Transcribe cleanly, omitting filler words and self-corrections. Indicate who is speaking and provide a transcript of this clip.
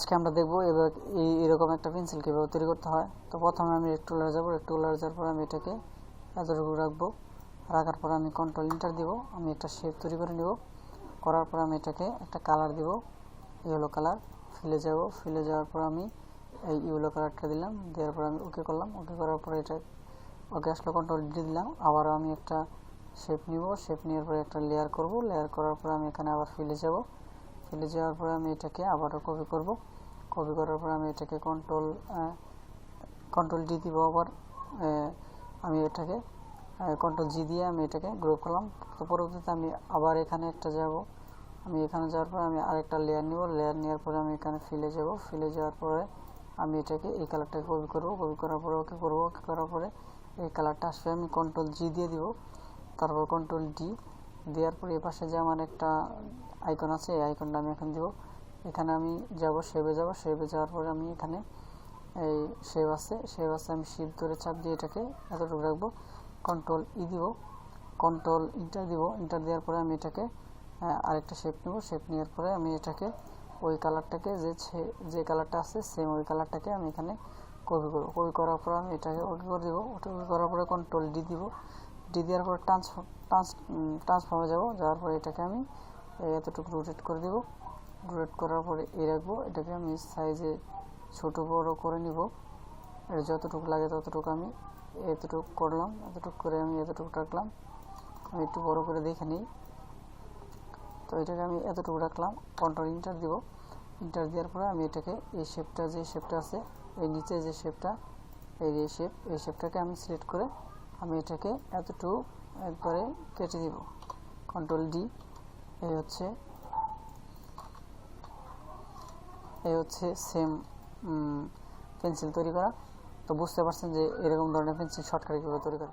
Speaker 1: আজকে আমরা দেখবো এবার এরকম একটা পেন্সিল কীভাবে তৈরি করতে হয়। তো প্রথমে আমি রেক্টুলার যাবো, রেক্টুলার যাওয়ার পর আমি এটাকে এতটুকু রাখবো, রাখার পর আমি কন্ট্রোল এন্টার দিব। আমি একটা শেপ তৈরি করে নিব, করার পর আমি এটাকে একটা কালার দিব, ইয়েলো কালার। ফিলে যাব, ফিলে যাওয়ার পর আমি এই ইয়েলো কালারটা দিলাম, দেওয়ার পর আমি ওকে করলাম, ওকে করার পর এটা ওকে আসলে কন্ট্রোল ডি দিলাম। আবারও আমি একটা শেপ নিব, শেপ নেওয়ার পরে একটা লেয়ার করব, লেয়ার করার পর আমি এখানে আবার ফিলে যাব, ফিলে যাওয়ার পরে আমি এটাকে আবারও কপি করব, কপি করার পর আমি এটাকে কন্ট্রোল ডি দিব। আবার আমি এটাকে কন্ট্রোল জি দিয়ে আমি এটাকে গ্রুপ করলাম। তো পরবর্তীতে আমি আবার এখানে একটা যাব, আমি এখানে যাওয়ার পর আমি আরেকটা লেয়ার নিব, লেয়ার নেওয়ার পরে আমি এখানে ফিলে যাব, ফিলে যাওয়ার পরে আমি এটাকে এই কালারটাকে কপি করব, কপি করার পরে ওকে করব, ওকে করার পরে এই কালারটা আসবে, আমি কন্ট্রোল জি দিয়ে দিব, তারপর কন্ট্রোল ডি দেওয়ার পরে এই পাশে যে আমার একটা আইকন আছে, এই আইকনটা আমি এখন দিব। এখানে আমি যাব, শেপে যাব, শেপে যাওয়ার পরে আমি এখানে এই শেপ আছে, আমি শিপ ধরে চাপ দিয়ে এটাকে এতটুকু রাখবো, কন্ট্রোল ই দিব, কন্ট্রোল ইন্টার দিব, ইন্টার দেওয়ার পরে আমি এটাকে আরেকটা শেপ নেব, শেপ নেওয়ার পরে আমি এটাকে ওই কালারটাকে যে কালারটা আছে সেম ওই কালারটাকে আমি এখানে কপি করব, কপি করার পর আমি এটাকে ওকে করে দিব, ওটা ওকে করার পরে কন্ট্রোল ডি দিব, ডি দেওয়ার পরে ট্রান্সফর্মে যাব, যাওয়ার পরে এটাকে আমি এতটুকু রোটেট করে দিব, রোটেট করার পরে এই রাখবো, এটাকে আমি সাইজে ছোটো বড়ো করে নিব, এটা যতটুকু লাগে ততটুকু আমি এতটুকু করলাম, এতটুকু করে আমি এতটুকু রাখলাম। আমি একটু বড় করে দেখে নিই, তো এটাকে আমি এতটুকু রাখলাম, কন্ট্রোল ইন্টার দিব, ইন্টার দেওয়ার পরে আমি এটাকে এই শেপটা আছে এই নিচে যে শেপটা, এই শেপটাকে আমি সিলেক্ট করে আমি এটাকে এতটুকু একবারে কেটে দিব, কন্ট্রোল ডি। এই হচ্ছে সেম পেন্সিল তৈরি করা। তো বুঝতে পারছেন যে এরকম ধরনের পেন্সিল শর্টকাটে কীভাবে তৈরি করা।